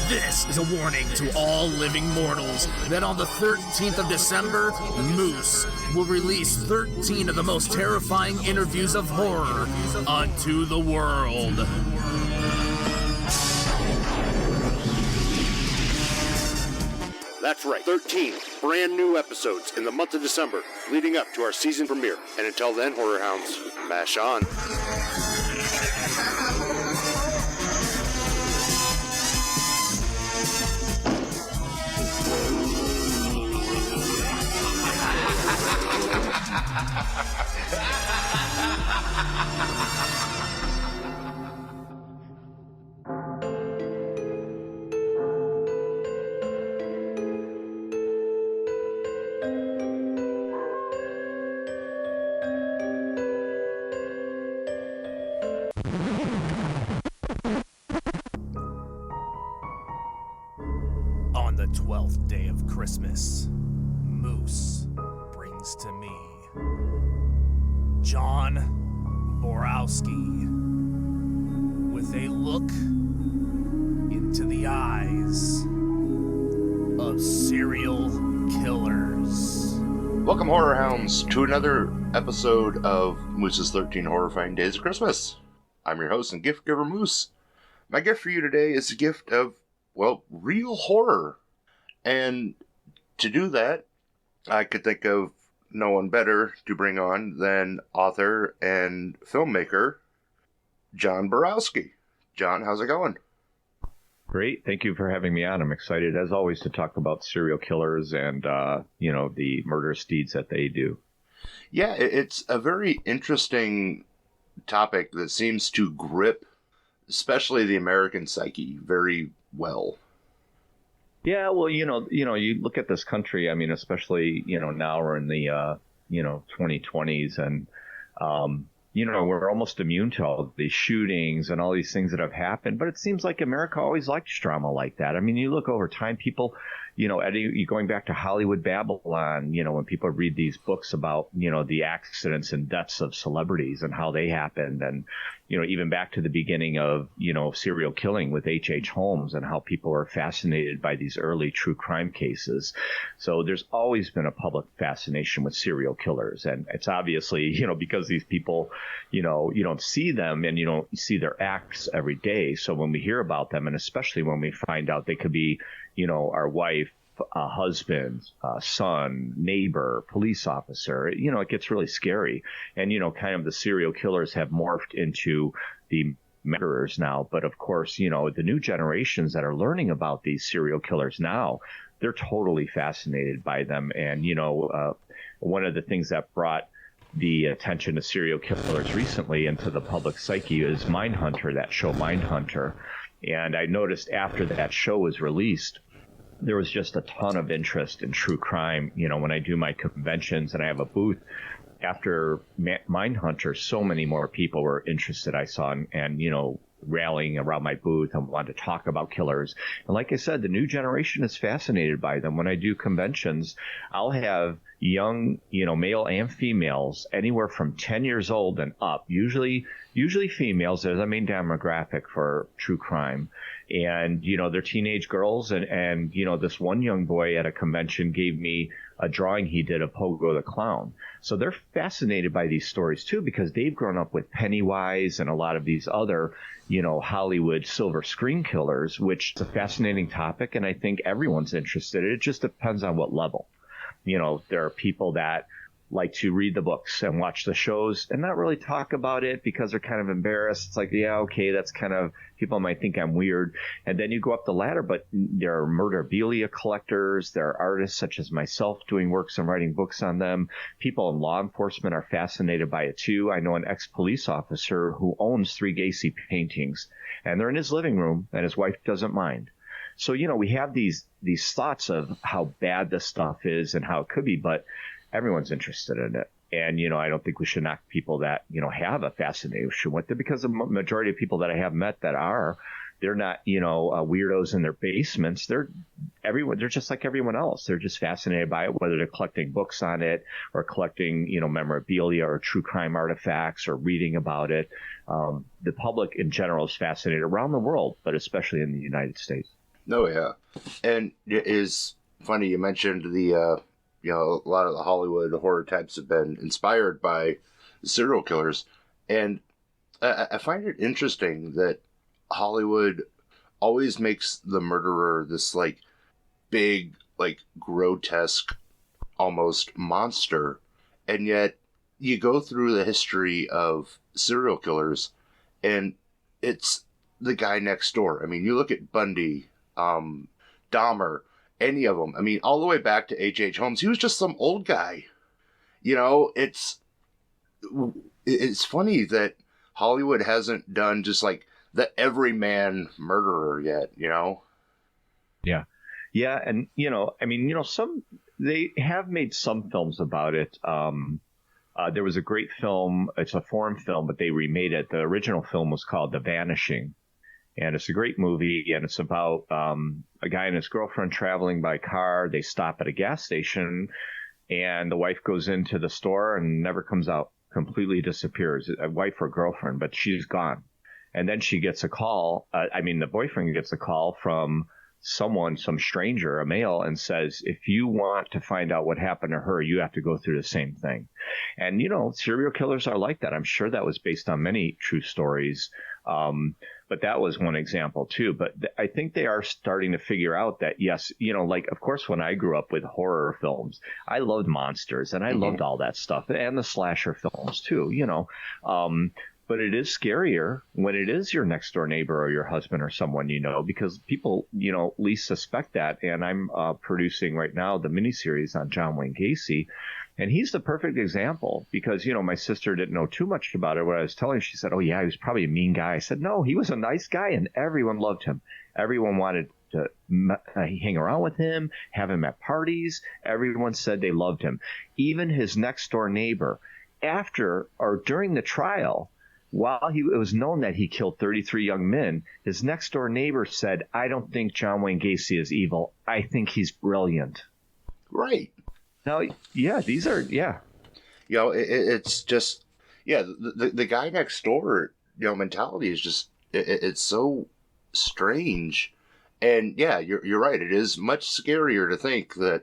This is a warning to all living mortals that on the 13th of December, Moose will release 13 of the most terrifying interviews of horror unto the world. That's right, 13 brand new episodes in the month of December, leading up to our season premiere. And until then, Horror Hounds, mash on. On the 12th day of Christmas, Moose brings to me John Borowski with a look into the eyes of serial killers. Welcome, Horror Hounds, to another episode of Moose's 13 Horror-fying Days of Christmas. I'm your host and gift giver, Moose. My gift for you today is a gift of, well, real horror. And to do that, I could think of no one better to bring on than author and filmmaker John Borowski. John, how's it going? Great. Thank you for having me on. I'm excited, as always, to talk about serial killers and, the murderous deeds that they do. Yeah, it's a very interesting topic that seems to grip, especially the American psyche, very well. Yeah, well, you look at this country, I mean, especially, now we're in the, 2020s and, we're almost immune to all these shootings and all these things that have happened. But it seems like America always liked drama like that. I mean, you look over time, people, Eddie, going back to Hollywood Babylon, when people read these books about, the accidents and deaths of celebrities and how they happened. And, even back to the beginning of, serial killing with H.H. Holmes and how people were fascinated by these early true crime cases. So there's always been a public fascination with serial killers. And it's obviously, because these people, you don't see them and you don't see their acts every day. So when we hear about them, and especially when we find out they could be, our wife, husband, son, neighbor, police officer, it gets really scary. And, kind of the serial killers have morphed into the murderers now. But of course, the new generations that are learning about these serial killers now, they're totally fascinated by them. And, one of the things that brought the attention to serial killers recently into the public psyche is Mindhunter, that show Mindhunter. And I noticed after that show was released, there was just a ton of interest in true crime. When I do my conventions and I have a booth, after Mindhunter, so many more people were interested, I saw, and rallying around my booth and wanted to talk about killers. And like I said, the new generation is fascinated by them. When I do conventions, I'll have young, male and females, anywhere from 10 years old and up, usually females. There's a main demographic for true crime. And, they're teenage girls. And this one young boy at a convention gave me a drawing he did of Pogo the Clown. So they're fascinated by these stories, too, because they've grown up with Pennywise and a lot of these other, Hollywood silver screen killers, which is a fascinating topic. And I think everyone's interested. It just depends on what level. There are people that like to read the books and watch the shows and not really talk about it because they're kind of embarrassed. It's like, yeah, okay, that's kind of, people might think I'm weird. And then you go up the ladder, but there are murderabilia collectors, there are artists such as myself doing works and writing books on them. People in law enforcement are fascinated by it too. I know an ex-police officer who owns 3 Gacy paintings, and they're in his living room and his wife doesn't mind. So, we have these thoughts of how bad this stuff is and how it could be, but everyone's interested in it. And, I don't think we should knock people that, have a fascination with it, because the majority of people that I have met that they're not, weirdos in their basements. They're just like everyone else. They're just fascinated by it, whether they're collecting books on it or collecting, memorabilia or true crime artifacts or reading about it. The public in general is fascinated around the world, but especially in the United States. Oh yeah, and it is funny you mentioned the a lot of the Hollywood horror types have been inspired by serial killers, and I find it interesting that Hollywood always makes the murderer this like big, like grotesque, almost monster, and yet you go through the history of serial killers, and it's the guy next door. I mean, you look at Bundy, Dahmer, any of them. I mean, all the way back to H.H. Holmes, he was just some old guy. You know, it's funny that Hollywood hasn't done just like the everyman murderer yet. You know? Yeah. Yeah. And, I mean, they have made some films about it. There was a great film. It's a foreign film, but they remade it. The original film was called The Vanishing. And it's a great movie. And it's about a guy and his girlfriend traveling by car. They stop at a gas station, and the wife goes into the store and never comes out, completely disappears. A wife or girlfriend, but she's gone. And then she gets a call. The boyfriend gets a call from someone, some stranger, a male, and says, if you want to find out what happened to her, you have to go through the same thing. And, serial killers are like that. I'm sure that was based on many true stories. But that was one example too. But I think they are starting to figure out that, yes, like, of course, when I grew up with horror films, I loved monsters and I loved all that stuff, and the slasher films too, but it is scarier when it is your next door neighbor or your husband or someone, because people, least suspect that. And I'm producing right now the miniseries on John Wayne Gacy. And he's the perfect example because, my sister didn't know too much about it. When I was telling her, she said, oh, yeah, he was probably a mean guy. I said, no, he was a nice guy and everyone loved him. Everyone wanted to hang around with him, have him at parties. Everyone said they loved him. Even his next door neighbor, after or during the trial, while it was known that he killed 33 young men, his next door neighbor said, I don't think John Wayne Gacy is evil. I think he's brilliant. Right. Now, yeah, these are, yeah. It's just, the guy next door, mentality is just, it's so strange. And yeah, you're right. It is much scarier to think that,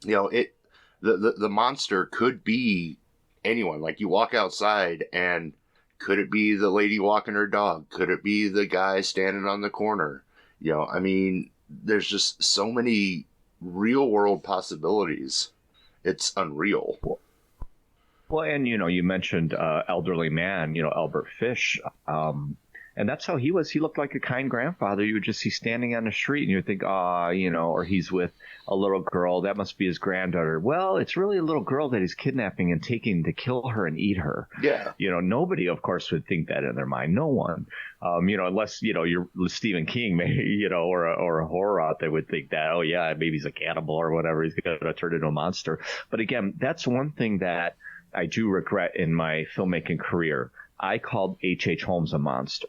the monster could be anyone. Like you walk outside and could it be the lady walking her dog? Could it be the guy standing on the corner? There's just so many real world possibilities. It's unreal. Well, and, you mentioned elderly man, Albert Fish. And that's how he was. He looked like a kind grandfather. You would just see standing on the street and you would think, or he's with a little girl. That must be his granddaughter. Well, it's really a little girl that he's kidnapping and taking to kill her and eat her. Yeah. Nobody, of course, would think that in their mind. No one. Unless, you're Stephen King, maybe, or a horror author would think that, oh, yeah, maybe he's a cannibal or whatever. He's going to turn into a monster. But again, that's one thing that I do regret in my filmmaking career. I called H.H. Holmes a monster.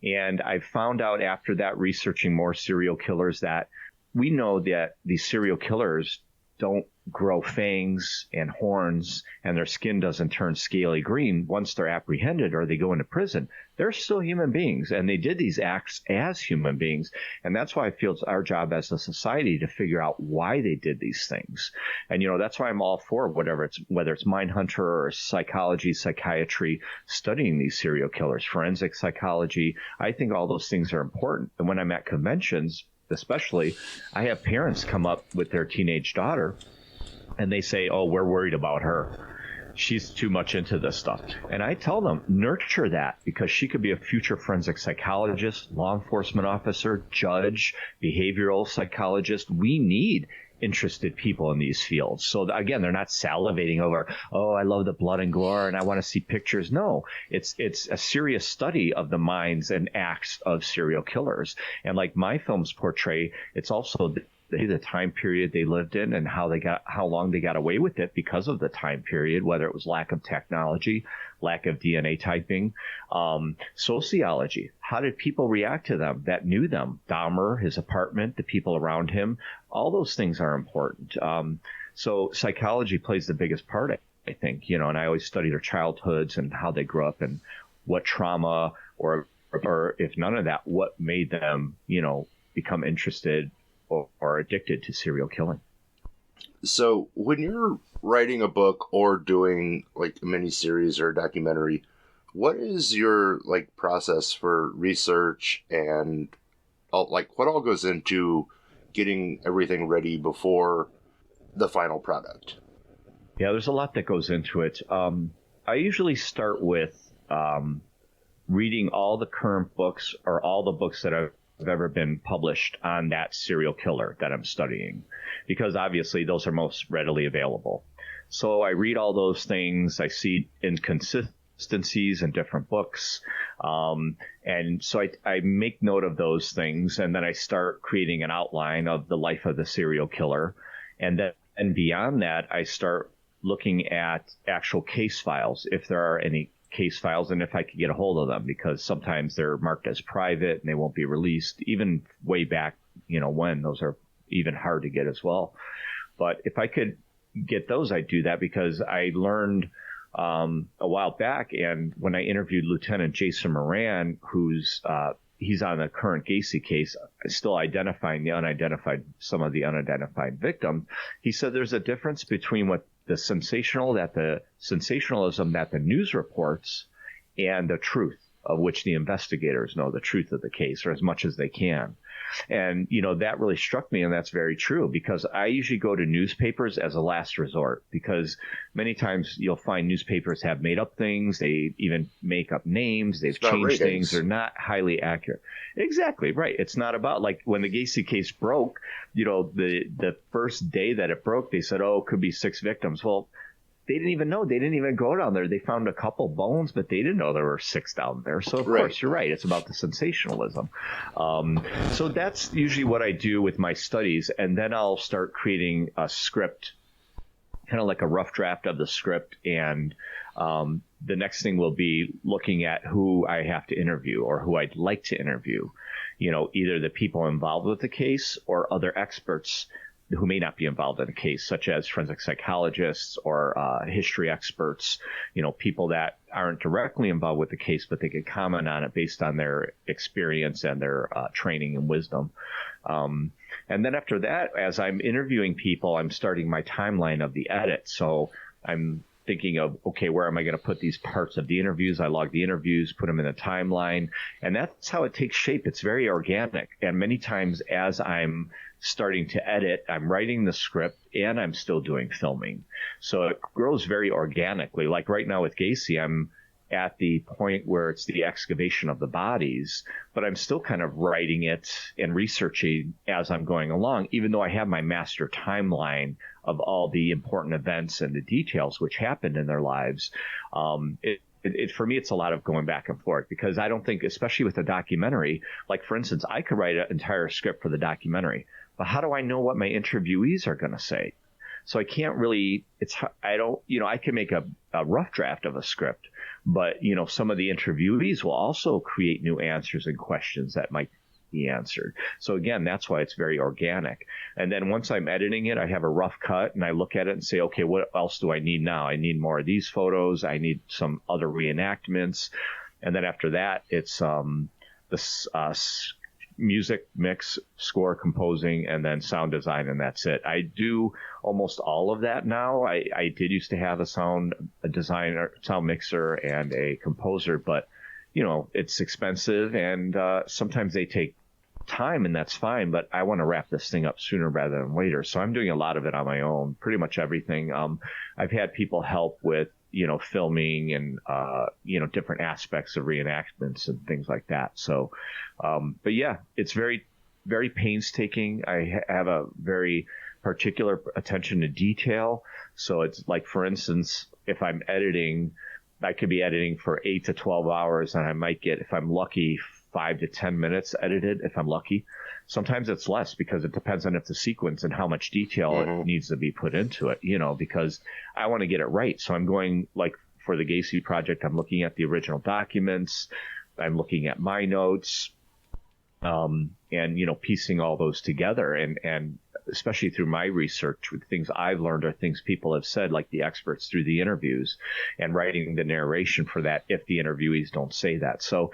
And I found out after that, researching more serial killers, that we know that these serial killers don't grow fangs and horns and their skin doesn't turn scaly green once they're apprehended or they go into prison. They're still human beings, and they did these acts as human beings. And that's why I feel it's our job as a society to figure out why they did these things. And, that's why I'm all for whether it's Mindhunter or psychology, psychiatry, studying these serial killers, forensic psychology. I think all those things are important. And when I'm at conventions, especially, I have parents come up with their teenage daughter and they say, oh, we're worried about her. She's too much into this stuff. And I tell them, nurture that, because she could be a future forensic psychologist, law enforcement officer, judge, behavioral psychologist. We need interested people in these fields. So again, they're not salivating over, oh, I love the blood and gore and I want to see pictures. No, it's a serious study of the minds and acts of serial killers. And like my films portray, it's also the time period they lived in and how long they got away with it because of the time period, whether it was lack of technology, lack of DNA typing, sociology. How did people react to them that knew them? Dahmer, his apartment, the people around him, all those things are important. So psychology plays the biggest part, I think, and I always study their childhoods and how they grew up and what trauma or if none of that, what made them, become interested or addicted to serial killing. So when you're writing a book or doing like a miniseries or a documentary, what is your like process for research and like what all goes into getting everything ready before the final product? Yeah, there's a lot that goes into it. I usually start with reading all the current books or all the books that have ever been published on that serial killer that I'm studying, because obviously those are most readily available. So I read all those things. I see inconsistencies in different books. And so I make note of those things, and then I start creating an outline of the life of the serial killer. And beyond that, I start looking at actual case files, if there are any case files, and if I could get a hold of them, because sometimes they're marked as private and they won't be released, even way back, when those are even hard to get as well. But if I could get those, I'd do that, because I learned a while back, and when I interviewed Lieutenant Jason Moran, he's on the current Gacy case, still identifying some of the unidentified victims. He said there's a difference between the sensationalism that the news reports and the truth, of which the investigators know the truth of the case, or as much as they can. And, that really struck me, and that's very true, because I usually go to newspapers as a last resort, because many times you'll find newspapers have made up things, they even make up names, they've changed things, they're not highly accurate. Exactly, right. It's not about, like, when the Gacy case broke, the first day that it broke, they said, it could be 6 victims. Well, they didn't even know. They didn't even go down there. They found a couple bones, but they didn't know there were 6 down there. So, of course, you're right. It's about the sensationalism. So that's usually what I do with my studies. And then I'll start creating a script, kind of like a rough draft of the script. And the next thing will be looking at who I have to interview or who I'd like to interview. Either the people involved with the case or other experts who may not be involved in a case, such as forensic psychologists or history experts, people that aren't directly involved with the case, but they could comment on it based on their experience and their training and wisdom. And then after that, as I'm interviewing people, I'm starting my timeline of the edit. So I'm thinking of, okay, where am I going to put these parts of the interviews? I log the interviews, put them in a timeline, and that's how it takes shape. It's very organic. And many times as I'm starting to edit, I'm writing the script and I'm still doing filming. So it grows very organically. Like right now with Gacy, I'm at the point where it's the excavation of the bodies, but I'm still kind of writing it and researching as I'm going along, even though I have my master timeline of all the important events and the details which happened in their lives. For me, it's a lot of going back and forth, because I don't think, especially with a documentary, like for instance, I could write an entire script for the documentary, but how do I know what my interviewees are going to say? So I can't really, I can make a rough draft of a script, but, some of the interviewees will also create new answers and questions that might be answered. So again, that's why it's very organic. And then once I'm editing it, I have a rough cut and I look at it and say, okay, what else do I need now? I need more of these photos. I need some other reenactments. And then after that, it's music, mix, score, composing, and then sound design, and that's it. I do almost all of that now. I did used to have a sound designer, sound mixer, and a composer, but it's expensive, and sometimes they take time, and that's fine, but I want to wrap this thing up sooner rather than later. So I'm doing a lot of it on my own, pretty much everything. I've had people help with filming and, different aspects of reenactments and things like that. So, but yeah, it's very, very painstaking. I have a very particular attention to detail. So it's like, for instance, if I'm editing, I could be editing for 8 to 12 hours, and I might get, if I'm lucky, 5 to 10 minutes edited, if I'm lucky. Sometimes it's less, because it depends on if the sequence and how much detail it needs to be put into it, because I want to get it right. So I'm going, like for the Gacy project, I'm looking at the original documents, I'm looking at my notes, and, piecing all those together. And especially through my research, with things I've learned or things people have said, like the experts through the interviews, and writing the narration for that if the interviewees don't say that. So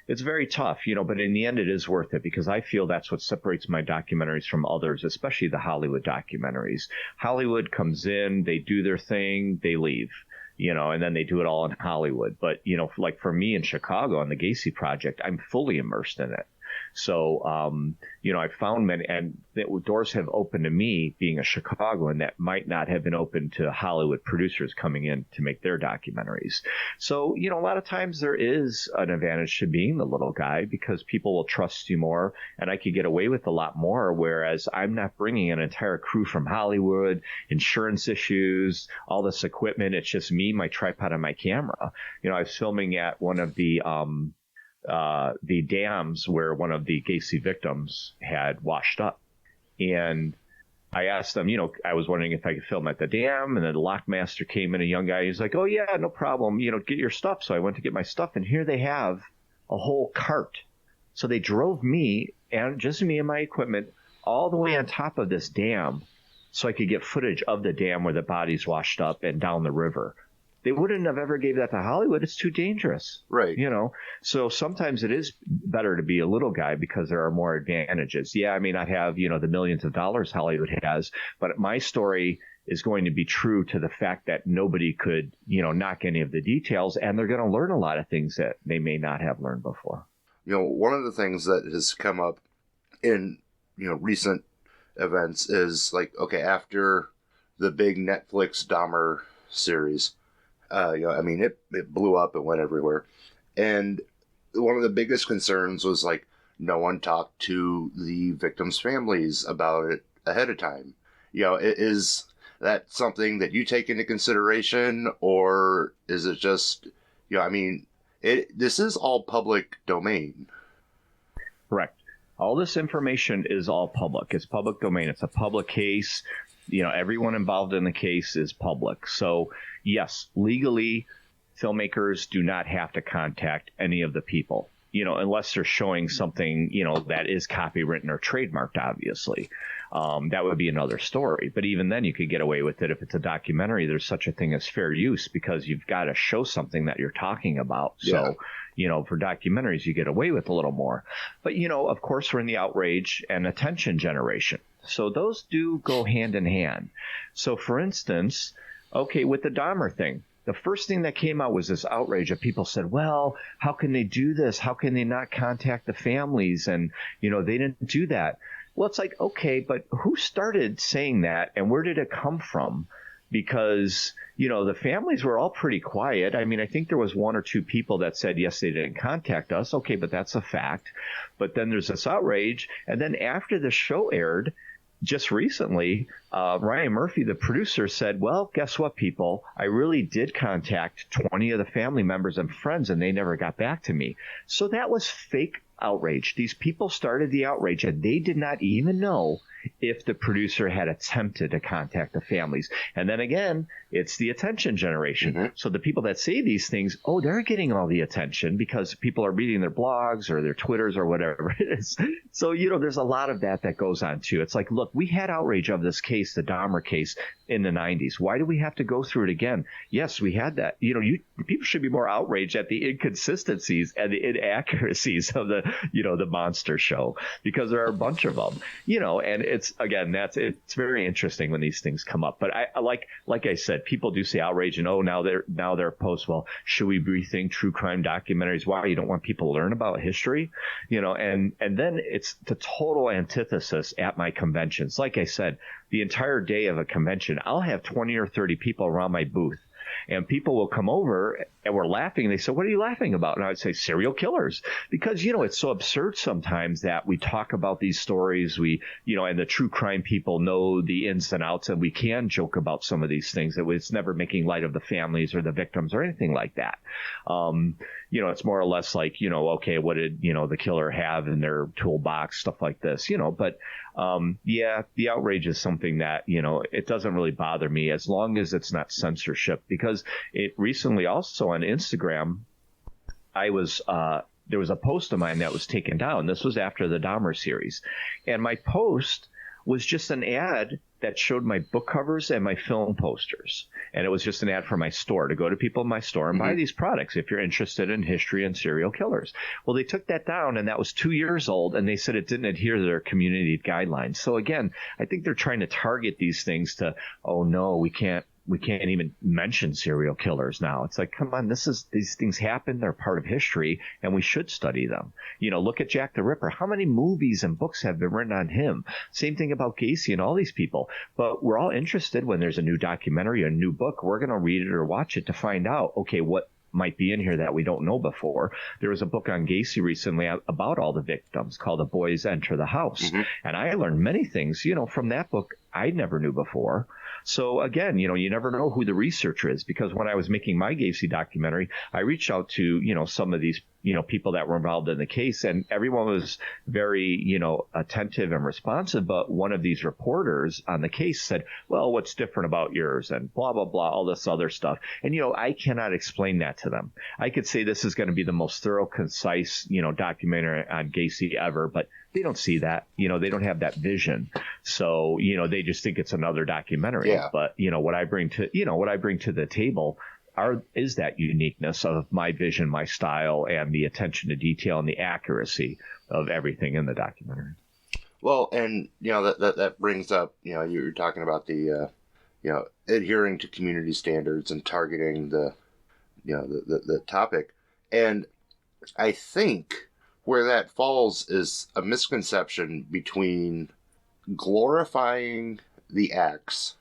it's very tough, but in the end it is worth it, because I feel that's what separates my documentaries from others, especially the Hollywood documentaries. Hollywood comes in, they do their thing, they leave, and then they do it all in Hollywood. But, like for me in Chicago on the Gacy project, I'm fully immersed in it. So, I found many, and doors have opened to me being a Chicagoan that might not have been open to Hollywood producers coming in to make their documentaries. So, a lot of times there is an advantage to being the little guy, because people will trust you more, and I could get away with a lot more, whereas I'm not bringing an entire crew from Hollywood, insurance issues, all this equipment. It's just me, my tripod, and my camera. I was filming at one of the dams where one of the Gacy victims had washed up. And I asked them, I was wondering if I could film at the dam. And then the lockmaster came in, a young guy. He's like, oh, yeah, no problem. Get your stuff. So I went to get my stuff. And here they have a whole cart. So they drove me, and just me and my equipment, all the way on top of this dam so I could get footage of the dam where the bodies washed up and down the river. They wouldn't have ever gave that to Hollywood. It's too dangerous. Right. So sometimes it is better to be a little guy because there are more advantages. Yeah, I may not have, the millions of dollars Hollywood has, but my story is going to be true to the fact that nobody could, knock any of the details, and they're going to learn a lot of things that they may not have learned before. One of the things that has come up in, recent events is like, okay, after the big Netflix Dahmer series, it blew up and went everywhere. And one of the biggest concerns was like, no one talked to the victims' families about it ahead of time. Is that something that you take into consideration, or is it just, this is all public domain. Correct. All this information is all public. It's public domain. It's a public case. Everyone involved in the case is public. So, yes, legally, filmmakers do not have to contact any of the people, unless they're showing something, that is copywritten or trademarked, obviously. That would be another story. But even then, you could get away with it. If it's a documentary, there's such a thing as fair use, because you've got to show something that you're talking about. Yeah. So, for documentaries, you get away with a little more. But, of course, we're in the outrage and attention generation. So those do go hand in hand. So, for instance, okay, with the Dahmer thing, the first thing that came out was this outrage of people said, well, how can they do this? How can they not contact the families? And, they didn't do that. Well, it's like, okay, but who started saying that, and where did it come from? Because, the families were all pretty quiet. I mean, I think there was one or two people that said, yes, they didn't contact us. Okay, but that's a fact. But then there's this outrage. And then after the show aired, just recently, Ryan Murphy, the producer, said, well, guess what, people? I really did contact 20 of the family members and friends, and they never got back to me. So that was fake outrage. These people started the outrage, and they did not even know if the producer had attempted to contact the families. And then again, it's the attention generation. Mm-hmm. So the people that say these things, they're getting all the attention because people are reading their blogs or their Twitters or whatever it is. So, there's a lot of that goes on too. It's like, look, we had outrage of this case, the Dahmer case, in the 90s. Why do we have to go through it again? Yes, we had that. People should be more outraged at the inconsistencies and the inaccuracies of the monster show, because there are a bunch of them, and it's very interesting when these things come up. But I like I said, people do say outrage, and now they're posts. Well, should we rethink true crime documentaries? Why? You don't want people to learn about history, and then it's the total antithesis at my conventions. Like I said, the entire day of a convention, I'll have 20 or 30 people around my booth. And people will come over and we're laughing. And they say, what are you laughing about? And I would say serial killers, because, it's so absurd sometimes that we talk about these stories. And the true crime people know the ins and outs, and we can joke about some of these things. It's never making light of the families or the victims or anything like that. It's more or less like, okay, what did, the killer have in their toolbox, stuff like this, but the outrage is something that, it doesn't really bother me as long as it's not censorship, because it recently also on Instagram, there was a post of mine that was taken down. This was after the Dahmer series. And my post was just an ad that showed my book covers and my film posters. And it was just an ad for my store to go to people in my store and buy these products if you're interested in history and serial killers. Well, they took that down, and that was 2 years old, and they said it didn't adhere to their community guidelines. So again, I think they're trying to target these things to, oh no, we can't even mention serial killers now. It's like, come on, these things happen. They're part of history, and we should study them. Look at Jack the Ripper. How many movies and books have been written on him? Same thing about Gacy and all these people. But we're all interested when there's a new documentary, a new book. We're going to read it or watch it to find out, okay, what might be in here that we don't know before. There was a book on Gacy recently about all the victims called The Boys Enter the House. And I learned many things, from that book I never knew before. So again, you never know who the researcher is, because when I was making my Gacy documentary, I reached out to, some of these, people that were involved in the case, and everyone was very, attentive and responsive. But one of these reporters on the case said, well, what's different about yours, and blah, blah, blah, all this other stuff. And, I cannot explain that to them. I could say this is going to be the most thorough, concise, documentary on Gacy ever, but they don't see that. They don't have that vision. So, they just think it's another documentary. Yeah. But, what I bring to the table is that uniqueness of my vision, my style, and the attention to detail and the accuracy of everything in the documentary. Well, and, that brings up, you're talking about the, adhering to community standards and targeting the topic. And I think where that falls is a misconception between glorifying the acts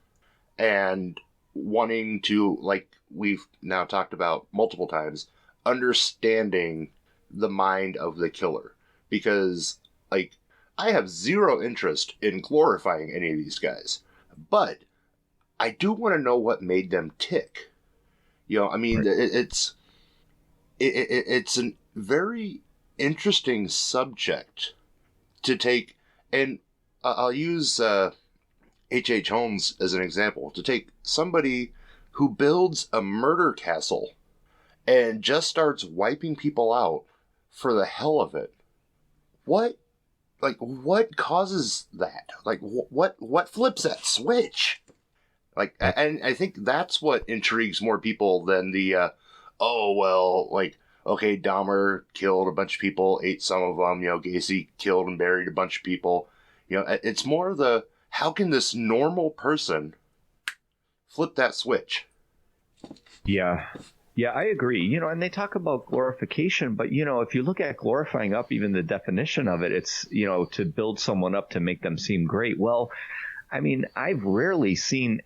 and wanting to, like we've now talked about multiple times, understanding the mind of the killer. Because, I have zero interest in glorifying any of these guys, but I do want to know what made them tick. Right. It's a very interesting subject to take, and I'll use H.H. Holmes as an example, to take somebody who builds a murder castle and just starts wiping people out for the hell of it. What causes that? What flips that switch? And I think that's what intrigues more people than the, okay, Dahmer killed a bunch of people, ate some of them, Gacy killed and buried a bunch of people. It's more the, how can this normal person flip that switch? Yeah, I agree. And they talk about glorification, but, if you look at glorifying up, even the definition of it, it's, to build someone up to make them seem great. Well, I've rarely seen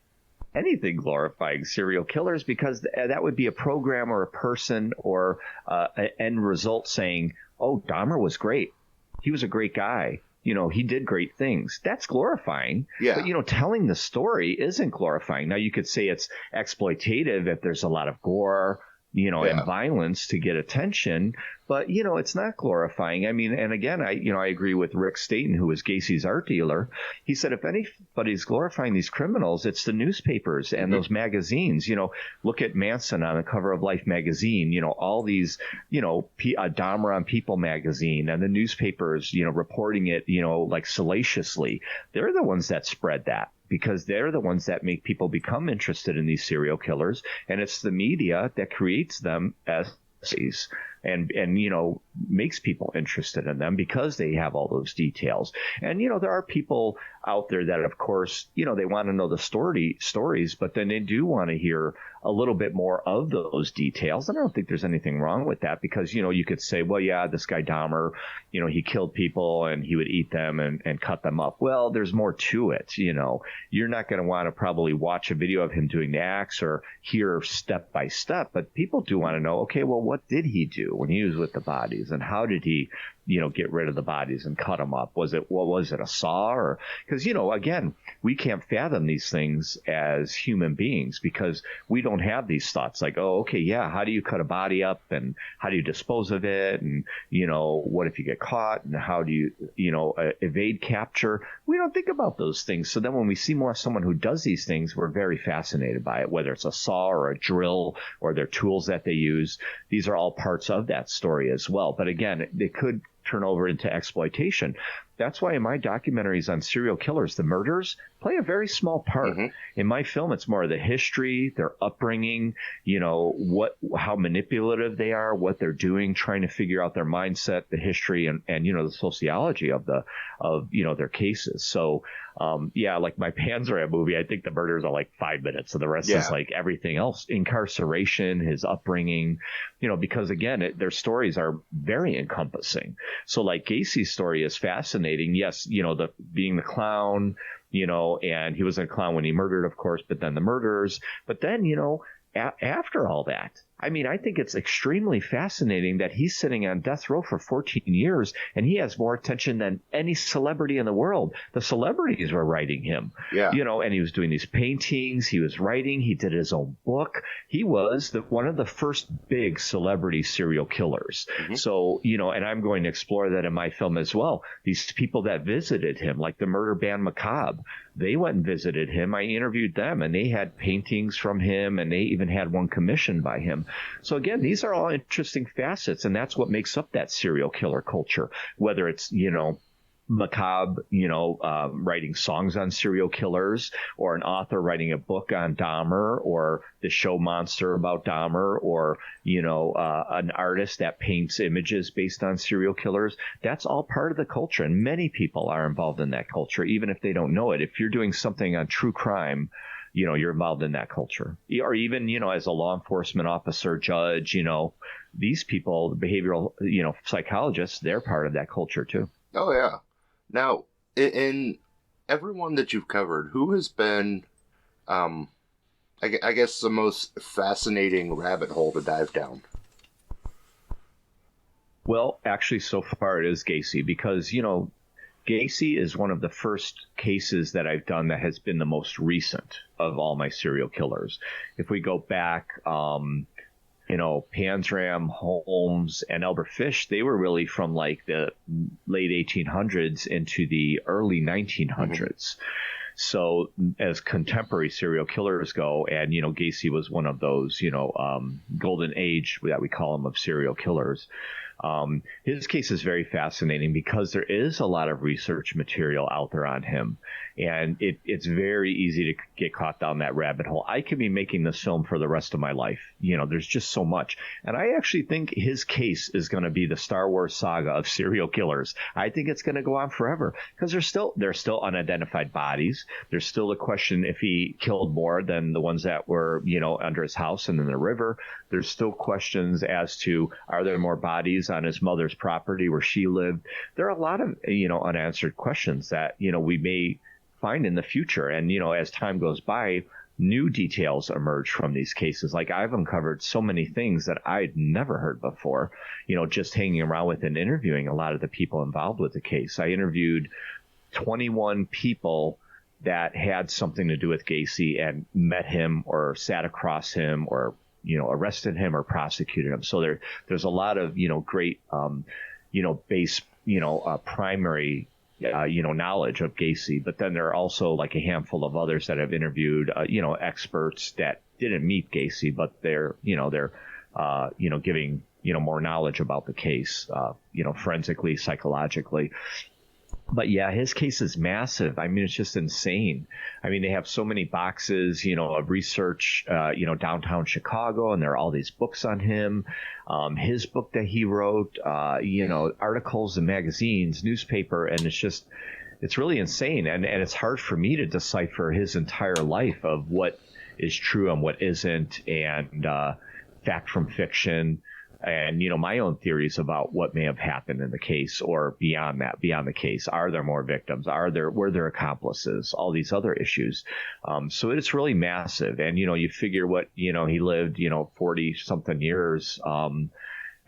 anything glorifying serial killers, because that would be a program or a person or an end result saying, oh, Dahmer was great. He was a great guy. He did great things. That's glorifying. Yeah. But, telling the story isn't glorifying. Now, you could say it's exploitative if there's a lot of gore, and violence to get attention. But, it's not glorifying. And again, I agree with Rick Staten, who was Gacy's art dealer. He said, if anybody's glorifying these criminals, it's the newspapers and those magazines. Look at Manson on the cover of Life magazine, all these, Dahmer on People magazine, and the newspapers, reporting it, salaciously. They're the ones that spread that, because they're the ones that make people become interested in these serial killers. And it's the media that creates them as and makes people interested in them, because they have all those details. And there are people out there that, of course, they want to know the stories, but then they do want to hear a little bit more of those details. And I don't think there's anything wrong with that, because you could say, well, yeah, this guy Dahmer, he killed people and he would eat them and cut them up. Well, there's more to it. You're not going to want to probably watch a video of him doing the acts or hear step by step, but people do want to know, okay, well, what did he do when he was with the bodies, and how did he get rid of the bodies and cut them up? Was it a saw? Or because again, we can't fathom these things as human beings, because we don't have these thoughts like, oh, okay, yeah, how do you cut a body up, and how do you dispose of it, and what if you get caught, and how do you evade capture? We don't think about those things. So then when we see someone who does these things, we're very fascinated by it, whether it's a saw or a drill or their tools that they use. These are all parts of that story as well. But again, they could turn over into exploitation. that's why in my documentaries on serial killers, the murders play a very small part. In my film, it's more of the history, their upbringing, how manipulative they are, what they're doing, trying to figure out their mindset, the history, and the sociology of their cases. So, like my Panzram movie, I think the murders are like 5 minutes, so the rest is like everything else: incarceration, his upbringing, because again, their stories are very encompassing. So like Gacy's story is fascinating. Yes, being the clown, and he was a clown when he murdered, of course, but then the murders. But then, after all that, I mean, I think it's extremely fascinating that he's sitting on death row for 14 years and he has more attention than any celebrity in the world. The celebrities were writing him, and he was doing these paintings. He was writing. He did his own book. He was one of the first big celebrity serial killers. So, and I'm going to explore that in my film as well. These people that visited him, like the murder band Macabre, they went and visited him. I interviewed them, and they had paintings from him, and they even had one commissioned by him. So again, these are all interesting facets, and that's what makes up that serial killer culture, whether it's, Macabre, writing songs on serial killers, or an author writing a book on Dahmer, or the show Monster about Dahmer, or, an artist that paints images based on serial killers. That's all part of the culture, and many people are involved in that culture, even if they don't know it. If you're doing something on true crime, you're involved in that culture. Or even, as a law enforcement officer, judge, these people, behavioral, psychologists, they're part of that culture too. Oh, yeah. Now, in everyone that you've covered, who has been, I guess, the most fascinating rabbit hole to dive down? Well, actually, so far it is Gacy, because, Gacy is one of the first cases that I've done that has been the most recent of all my serial killers. If we go back, Panzram, Holmes, and Albert Fish, they were really from like the late 1800s into the early 1900s. So as contemporary serial killers go, and, Gacy was one of those, golden age that we call them of serial killers. His case is very fascinating because there is a lot of research material out there on him, and it's very easy to get caught down that rabbit hole. I could be making this film for the rest of my life. There's just so much. And I actually think his case is going to be the Star Wars saga of serial killers. I think it's going to go on forever because there's still unidentified bodies. There's still a question if he killed more than the ones that were, under his house and in the river. There's still questions as to, are there more bodies on his mother's property where she lived? There are a lot of, unanswered questions that, we may find in the future. And, as time goes by, new details emerge from these cases. Like, I've uncovered so many things that I'd never heard before, just hanging around with and interviewing a lot of the people involved with the case. I interviewed 21 people that had something to do with Gacy and met him or sat across him or, arrested him or prosecuted him. So there's a lot of, great, base, primary, knowledge of Gacy. But then there are also like a handful of others that have interviewed, experts that didn't meet Gacy, but they're giving, more knowledge about the case, forensically, psychologically. But yeah, his case is massive. I mean, it's just insane. I mean, they have so many boxes, of research, downtown Chicago, and there are all these books on him. His book that he wrote, articles in magazines, newspaper, and it's really insane. And it's hard for me to decipher his entire life of what is true and what isn't, and fact from fiction. And, my own theories about what may have happened in the case, or beyond the case. Are there more victims? Were there accomplices? All these other issues. So it's really massive. And, you figure what, he lived, 40 something years.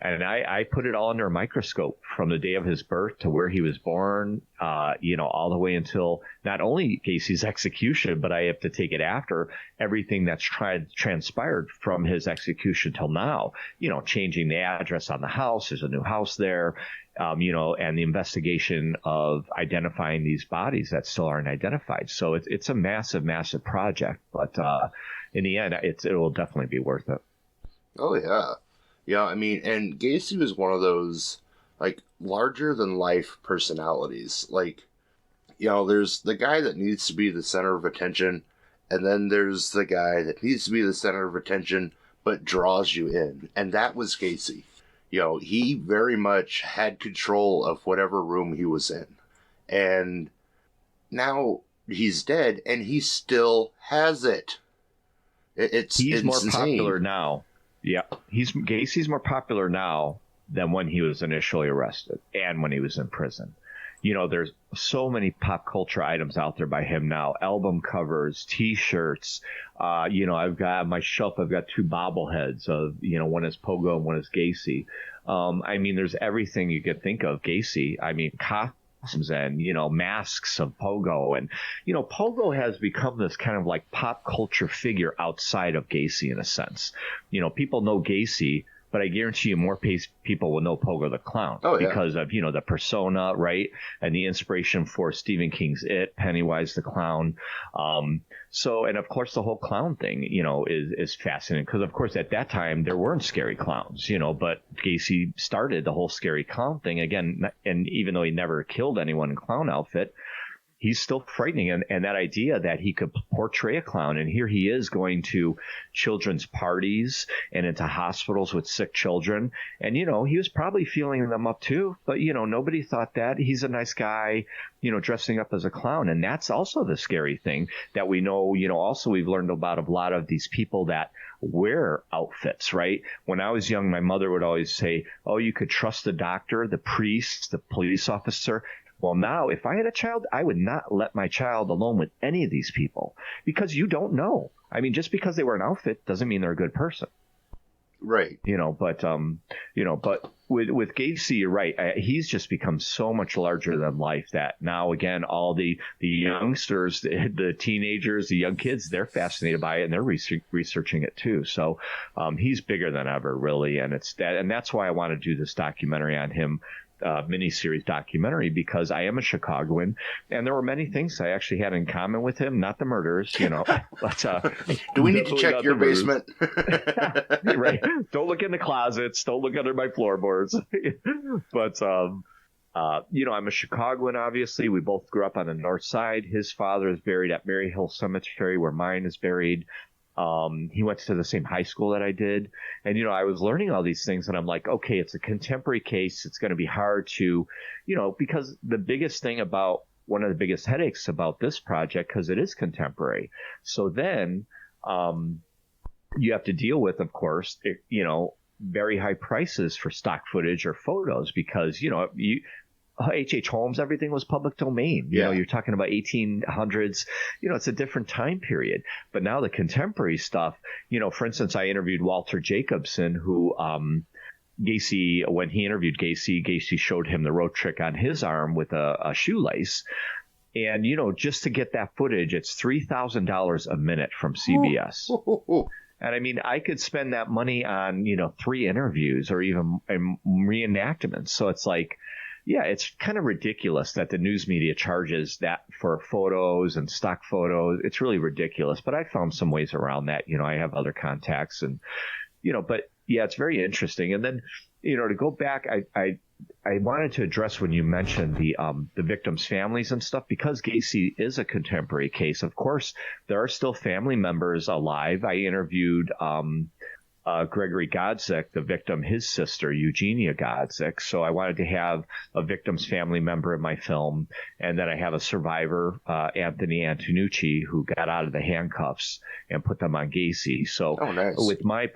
And I put it all under a microscope from the day of his birth to where he was born, all the way until not only Gacy's execution, but I have to take it after everything that's transpired from his execution till now, changing the address on the house. There's a new house there, and the investigation of identifying these bodies that still aren't identified. So it's a massive, massive project. But in the end, it will definitely be worth it. Oh, yeah. Yeah, I mean, and Gacy was one of those like, larger than life personalities. Like, you know, there's the guy that needs to be the center of attention, and then there's the guy that needs to be the center of attention but draws you in. And that was Gacy. You know, he very much had control of whatever room he was in. And now he's dead, and he still has it. He's more insane. popular now. Yeah, Gacy's more popular now than when he was initially arrested and when he was in prison. You know, there's so many pop culture items out there by him now. Album covers, T-shirts. You know, I've got on my shelf, I've got 2 bobbleheads of, you know, one is Pogo and one is Gacy. I mean, there's everything you could think of Gacy. I mean, costumes and, you know, masks of Pogo. And, you know, Pogo has become this kind of like pop culture figure outside of Gacy in a sense. You know, people know Gacy, but I guarantee you more people will know Pogo the Clown because of, you know, the persona, right? And the inspiration for Stephen King's It, Pennywise the Clown. So, and of course the whole clown thing, you know, is fascinating because of course at that time there weren't scary clowns, you know, but Gacy started the whole scary clown thing again. And even though he never killed anyone in clown outfit, he's still frightening. And that idea that he could portray a clown, and here he is going to children's parties and into hospitals with sick children. And, you know, he was probably feeling them up too, but, you know, nobody thought that. He's a nice guy, you know, dressing up as a clown. And that's also the scary thing that we know, you know, also we've learned about a lot of these people that wear outfits, right? When I was young, my mother would always say, oh, you could trust the doctor, the priest, the police officer. Well, now, if I had a child, I would not let my child alone with any of these people because you don't know. I mean, just because they wear an outfit doesn't mean they're a good person. Right. You know, but with Gacy, you're right. He's just become so much larger than life that now, again, all the youngsters, the teenagers, the young kids, they're fascinated by it and they're researching it too. So he's bigger than ever, really. And that's why I want to do this documentary on him. Miniseries documentary because I am a Chicagoan and there were many things I actually had in common with him, not the murders, you know. But do we need to check your basement? Right. Don't look in the closets. Don't look under my floorboards. But you know, I'm a Chicagoan. Obviously, we both grew up on the north side. His father is buried at Mary Hill Cemetery, where mine is buried. He went to the same high school that I did. And, you know, I was learning all these things and I'm like, okay, it's a contemporary case. It's going to be hard to, you know, because the biggest thing about one of the biggest headaches about this project, because it is contemporary. So then, you have to deal with, of course, you know, very high prices for stock footage or photos because, you know, H.H. Holmes, everything was public domain. You know, you're talking about 1800s. You know, it's a different time period. But now the contemporary stuff, you know, for instance, I interviewed Walter Jacobson, who Gacy, when he interviewed Gacy showed him the road trick on his arm with a shoelace. And, you know, just to get that footage, it's $3,000 a minute from CBS. And I mean, I could spend that money on, you know, 3 interviews or even reenactments. So it's like, yeah, it's kind of ridiculous that the news media charges that for photos and stock photos. It's really ridiculous. But I found some ways around that. You know, I have other contacts and, you know, but yeah, it's very interesting. And then, you know, to go back, I wanted to address when you mentioned the victims' families and stuff, because Gacy is a contemporary case. Of course, there are still family members alive. I interviewed Gregory Godzik, the victim, his sister, Eugenia Godzik. So I wanted to have a victim's family member in my film. And then I have a survivor, Anthony Antonucci, who got out of the handcuffs and put them on Gacy. So nice. with my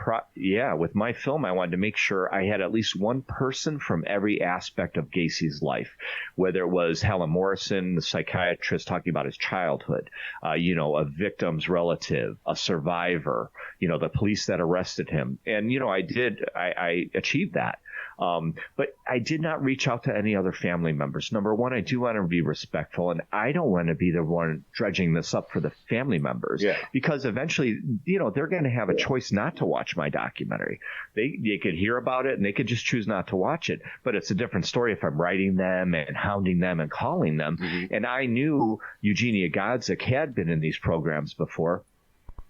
film, I wanted to make sure I had at least one person from every aspect of Gacy's life, whether it was Helen Morrison, the psychiatrist, talking about his childhood, you know, a victim's relative, a survivor, you know, the police that arrested him. And, you know, I achieved that. But I did not reach out to any other family members. Number one, I do want to be respectful, and I don't want to be the one dredging this up for the family members, because eventually, you know, they're going to have a choice not to watch my documentary. They could hear about it and they could just choose not to watch it. But it's a different story if I'm writing them and hounding them and calling them. Mm-hmm. And I knew Eugenia Godzik had been in these programs before.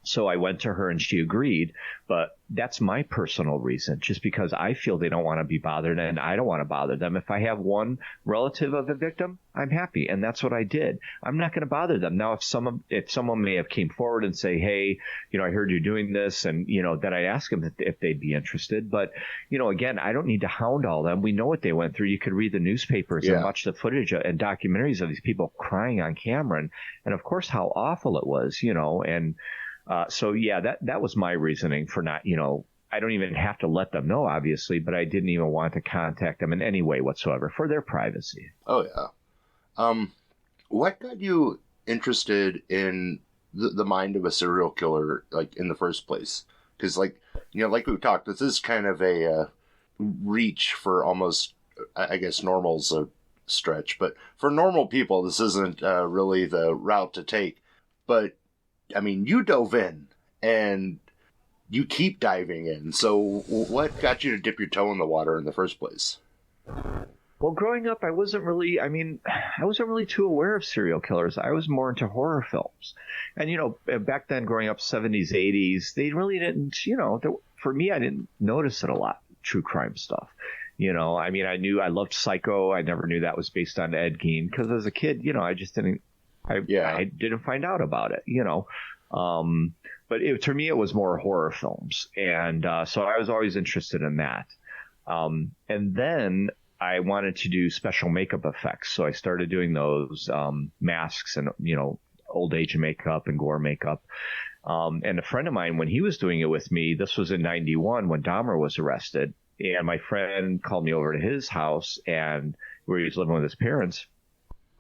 So I went to her and she agreed, but that's my personal reason, just because I feel they don't want to be bothered and I don't want to bother them. If I have one relative of a victim, I'm happy. And that's what I did. I'm not going to bother them. Now, if someone may have came forward and say, hey, I heard you doing this, and, then I ask them if they'd be interested. But, again, I don't need to hound all them. We know what they went through. You could read the newspapers and watch the footage and documentaries of these people crying on camera. And of course, how awful it was, and so, that was my reasoning for not, I don't even have to let them know, obviously, but I didn't even want to contact them in any way whatsoever for their privacy. Oh, yeah. What got you interested in the mind of a serial killer, like, in the first place? Because, like we talked, this is kind of a reach for almost, I guess, normal's a stretch. But for normal people, this isn't really the route to take. But I mean, you dove in, and you keep diving in. So what got you to dip your toe in the water in the first place? Well, growing up, I wasn't really too aware of serial killers. I was more into horror films. And, back then, growing up 70s, 80s, they really didn't, for me, I didn't notice it a lot, true crime stuff. I loved Psycho. I never knew that was based on Ed Gein, because as a kid, I just didn't. I didn't find out about it, but to me, it was more horror films. And so I was always interested in that. And then I wanted to do special makeup effects. So I started doing those masks and, old age makeup and gore makeup. And a friend of mine, when he was doing it with me, this was in 91 when Dahmer was arrested. And my friend called me over to his house and where he was living with his parents.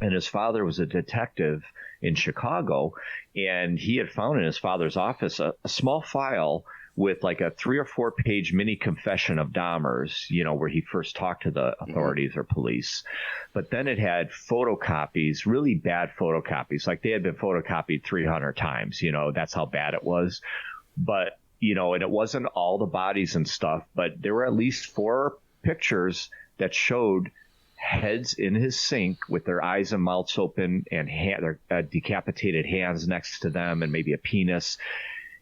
And his father was a detective in Chicago, and he had found in his father's office a small file with like a 3 or 4 page mini confession of Dahmer's, where he first talked to the authorities or police. But then it had photocopies, really bad photocopies, like they had been photocopied 300 times, that's how bad it was. But, and it wasn't all the bodies and stuff, but there were at least 4 pictures that showed heads in his sink with their eyes and mouths open and their decapitated hands next to them and maybe a penis.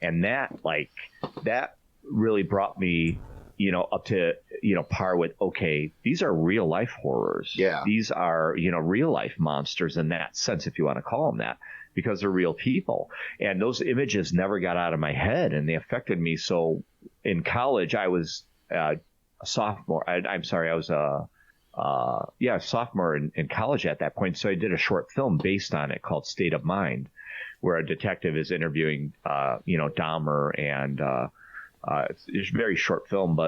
And that really brought me, up to, par with, okay, these are real life horrors. Yeah. These are, real life monsters in that sense, if you want to call them that, because they're real people. And those images never got out of my head and they affected me. So in college, I was a sophomore. I was a sophomore in college at that point. So I did a short film based on it called State of Mind, where a detective is interviewing, Dahmer, and it's a very short film.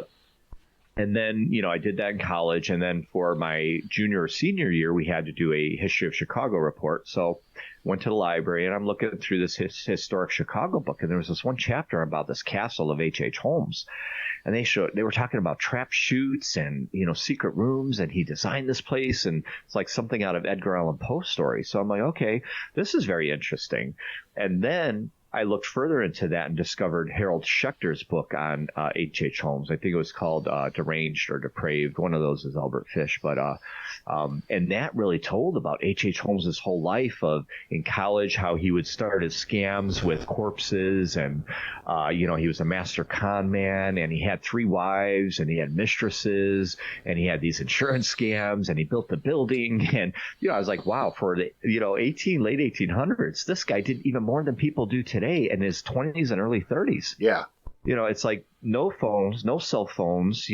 And then, I did that in college. And then for my junior or senior year, we had to do a History of Chicago report. So went to the library and I'm looking through this historic Chicago book. And there was this one chapter about this castle of H.H. Holmes. And they were talking about trap chutes and, secret rooms, and he designed this place, and it's like something out of Edgar Allan Poe's story. So I'm like, okay, this is very interesting. And then I looked further into that and discovered Harold Schechter's book on H.H. Holmes. I think it was called Deranged or Depraved. One of those is Albert Fish. But and that really told about H.H. Holmes' whole life of in college, how he would start his scams with corpses. And, he was a master con man, and he had 3 wives, and he had mistresses, and he had these insurance scams, and he built the building. And, I was like, wow, for the, late 1800s, this guy did even more than people do today in his 20s and early 30s. Yeah. It's like no phones, no cell phones,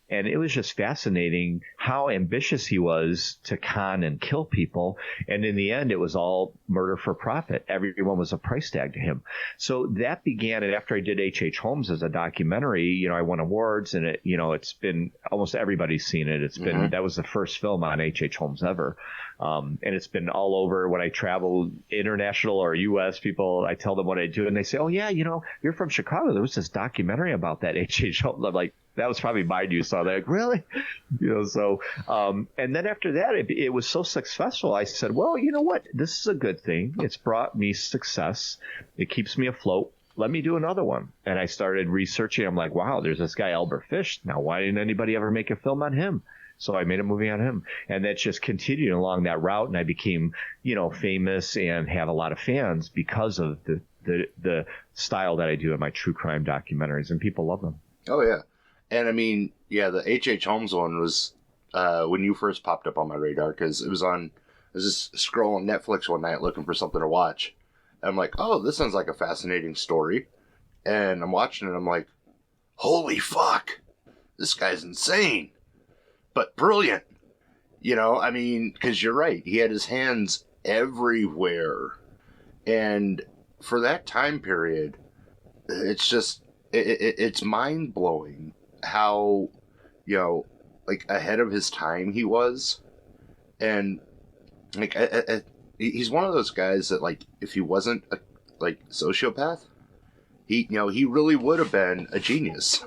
and it was just fascinating how ambitious he was to con and kill people. And in the end, it was all murder for profit. Everyone was a price tag to him. So that began, and after I did H.H. Holmes as a documentary, I won awards, and it's been almost everybody's seen it. It's been, that was the first film on H.H. Holmes ever. And it's been all over when I travel international or U.S. people, I tell them what I do, and they say, oh, yeah, you're from Chicago. There was this documentary about that H.H. Holmes. I'm like, that was probably my news. So they're like, really? So, and then after that, it was so successful. I said, well, you know what? This is a good thing. It's brought me success. It keeps me afloat. Let me do another one. And I started researching. I'm like, wow, there's this guy, Albert Fish. Now, why didn't anybody ever make a film on him? So I made a movie on him, and that just continued along that route. And I became, famous and have a lot of fans because of the the style that I do in my true crime documentaries, and people love them. Oh, yeah. And I mean, yeah, the H.H. Holmes one was when you first popped up on my radar, because I was just scrolling Netflix one night looking for something to watch. And I'm like, oh, this sounds like a fascinating story. And I'm watching it, I'm like, holy fuck, this guy's insane, but brilliant. I mean, because you're right, he had his hands everywhere. And for that time period, it's just, it's mind-blowing how, like, ahead of his time he was. And, like, he's one of those guys that, like, if he wasn't a, like, sociopath, he really would have been a genius.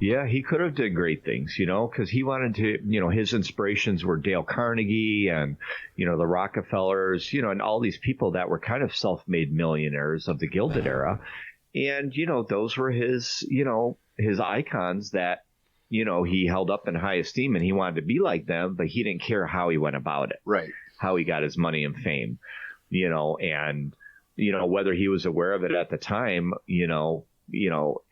Yeah, he could have did great things, because he wanted to, his inspirations were Dale Carnegie and, the Rockefellers, and all these people that were kind of self-made millionaires of the Gilded Era. And, those were his icons that, he held up in high esteem, and he wanted to be like them, but he didn't care how he went about it. Right. How he got his money and fame, and, whether he was aware of it at the time,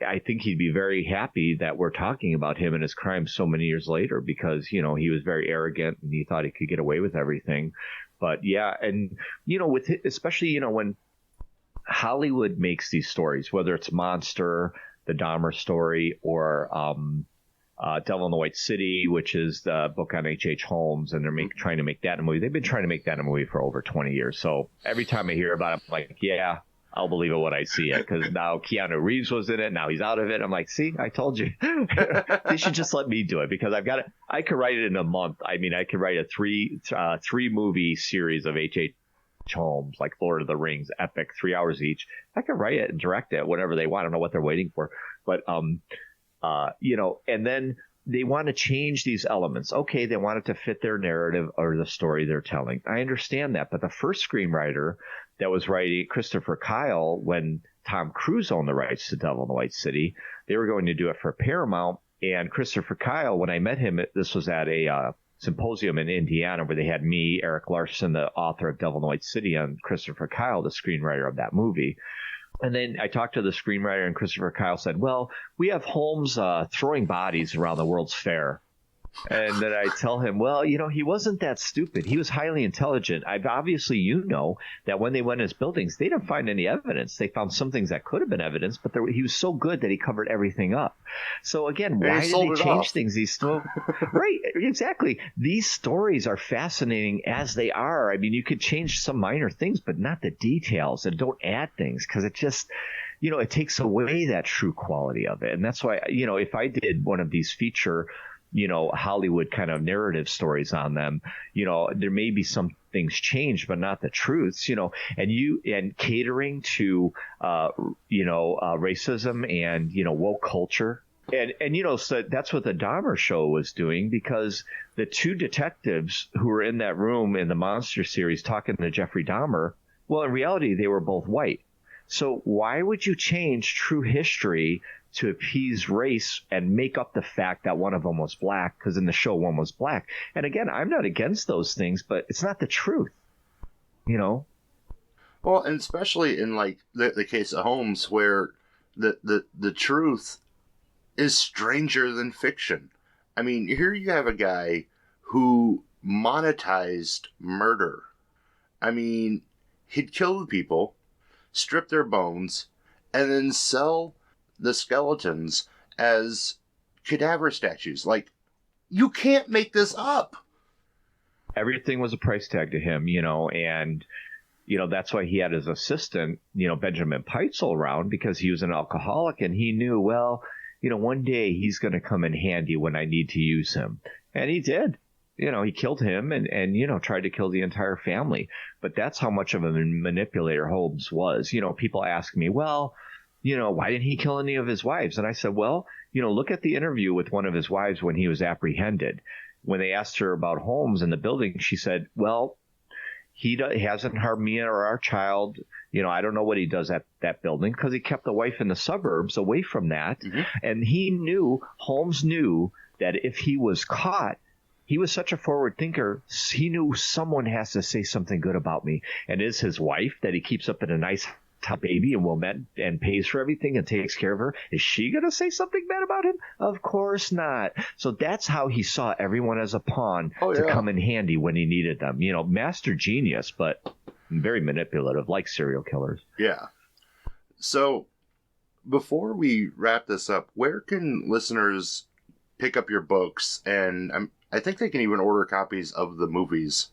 I think he'd be very happy that we're talking about him and his crimes so many years later, because, he was very arrogant and he thought he could get away with everything. But yeah, and, with it, especially, when Hollywood makes these stories, whether it's Monster, the Dahmer story, or Devil in the White City, which is the book on H.H. Holmes, and they're trying to make that a movie. They've been trying to make that a movie for over 20 years. So every time I hear about it, I'm like, yeah, I'll believe it when I see it, because now Keanu Reeves was in it. Now he's out of it. I'm like, see, I told you. They should just let me do it, because I've got it. I could write it in a month. I mean, I could write a three movie series of H.H. Holmes, like Lord of the Rings, epic, 3 hours each. I could write it and direct it, whatever they want. I don't know what they're waiting for, but and then they want to change these elements. Okay, they want it to fit their narrative or the story they're telling. I understand that, but the first screenwriter that was writing, Christopher Kyle, when Tom Cruise owned the rights to Devil in the White City, they were going to do it for Paramount. And Christopher Kyle, when I met him, this was at a symposium in Indiana where they had me, Eric Larson, the author of Devil in the White City, and Christopher Kyle, the screenwriter of that movie. And then I talked to the screenwriter, and Christopher Kyle said, well, we have Holmes throwing bodies around the World's Fair. And then I tell him, well, he wasn't that stupid. He was highly intelligent. Obviously, that when they went in his buildings, they didn't find any evidence. They found some things that could have been evidence, but he was so good that he covered everything up. So again, why did they change things? Right, exactly. These stories are fascinating as they are. I mean, you could change some minor things, but not the details, and don't add things, because it just, it takes away that true quality of it. And that's why, if I did one of these feature Hollywood kind of narrative stories on them, there may be some things changed, but not the truths, and catering to, racism and, woke culture. And so that's what the Dahmer show was doing, because the two detectives who were in that room in the Monster series talking to Jeffrey Dahmer, well, in reality, they were both white. So why would you change true history to appease race and make up the fact that one of them was black, because in the show one was black? And again, I'm not against those things, but it's not the truth, Well, and especially in like the case of Holmes, where the truth is stranger than fiction. I mean, here you have a guy who monetized murder. I mean, he'd kill the people, strip their bones, and then sell the skeletons as cadaver statues. Like, you can't make this up. Everything was a price tag to him, and that's why he had his assistant, Benjamin Peitzel, around, because he was an alcoholic, and he knew, well, one day he's going to come in handy when I need to use him. And he did. He killed him and tried to kill the entire family. But that's how much of a manipulator Holmes was. People ask me, well, why didn't he kill any of his wives? And I said, well, look at the interview with one of his wives when he was apprehended. When they asked her about Holmes in the building, she said, well, he hasn't harmed me or our child. I don't know what he does at that building, because he kept the wife in the suburbs away from that. Mm-hmm. And Holmes knew that if he was caught, he was such a forward thinker, he knew someone has to say something good about me. And it's his wife that he keeps up in a nice top baby and and pays for everything and takes care of her. Is she going to say something bad about him? Of course not. So that's how he saw everyone as a pawn to come in handy when he needed them. Master genius, but very manipulative, like serial killers. Yeah. So before we wrap this up, where can listeners pick up your books? And I think they can even order copies of the movies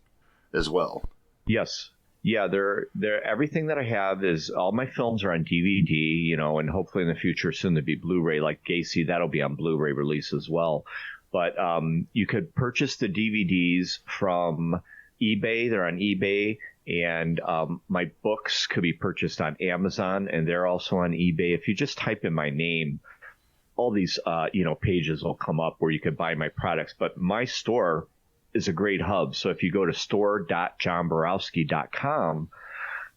as well. Yes. Yeah, they're everything that I have is all my films are on DVD, and hopefully in the future soon to be Blu-ray, like Gacy, that'll be on Blu-ray release as well. But you could purchase the DVDs from eBay. They're on eBay. And my books could be purchased on Amazon, and they're also on eBay. If you just type in my name, all these pages will come up where you can buy my products. But my store is a great hub. So if you go to store.johnborowski.com,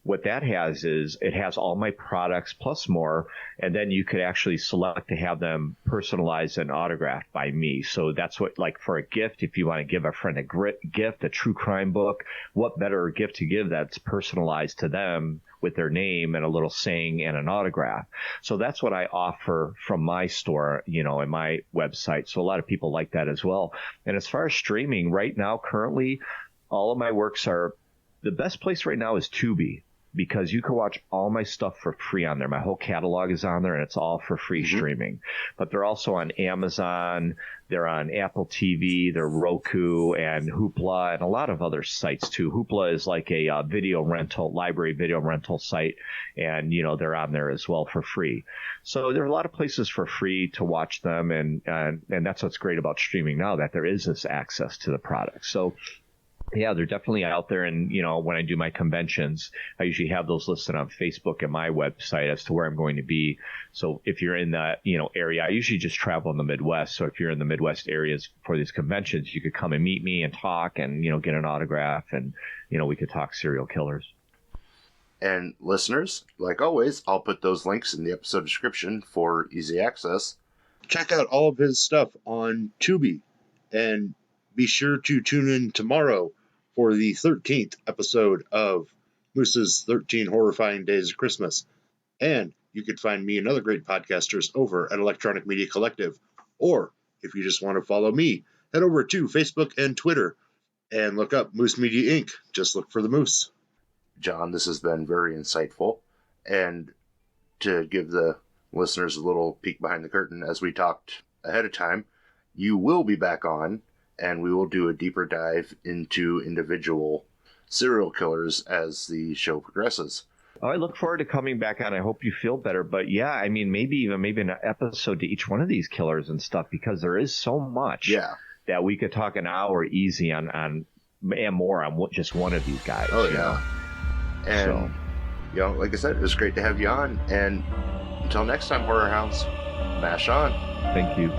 what that has is it has all my products plus more, and then you could actually select to have them personalized and autographed by me. So that's what, like for a gift, if you want to give a friend a gift, a true crime book, what better gift to give that's personalized to them with their name and a little saying and an autograph. So that's what I offer from my store, in my website. So a lot of people like that as well. And as far as streaming right now, currently, all of my works the best place right now is Tubi, because you can watch all my stuff for free on there. My whole catalog is on there, and it's all for free streaming. But they're also on Amazon, they're on Apple TV, they're Roku and Hoopla, and a lot of other sites too. Hoopla is like a library video rental site, and they're on there as well for free. So there are a lot of places for free to watch them, and that's what's great about streaming now, that there is this access to the product. So yeah, they're definitely out there. And, when I do my conventions, I usually have those listed on Facebook and my website as to where I'm going to be. So if you're in that, area, I usually just travel in the Midwest. So if you're in the Midwest areas for these conventions, you could come and meet me and talk and, get an autograph, and, we could talk serial killers. And listeners, like always, I'll put those links in the episode description for easy access. Check out all of his stuff on Tubi, and be sure to tune in tomorrow for the 13th episode of Moose's 13 Horror-fying Days of Christmas. And you can find me and other great podcasters over at Electronic Media Collective. Or, if you just want to follow me, head over to Facebook and Twitter and look up Moose Media Inc. Just look for the Moose. John, this has been very insightful. And to give the listeners a little peek behind the curtain, as we talked ahead of time, you will be back on, and we will do a deeper dive into individual serial killers as the show progresses. Oh, I look forward to coming back on. I hope you feel better. But yeah, I mean, maybe an episode to each one of these killers and stuff, because there is so much that we could talk an hour easy on and more on just one of these guys. Oh, yeah. And, like I said, it was great to have you on. And until next time, Horror Hounds, mash on. Thank you.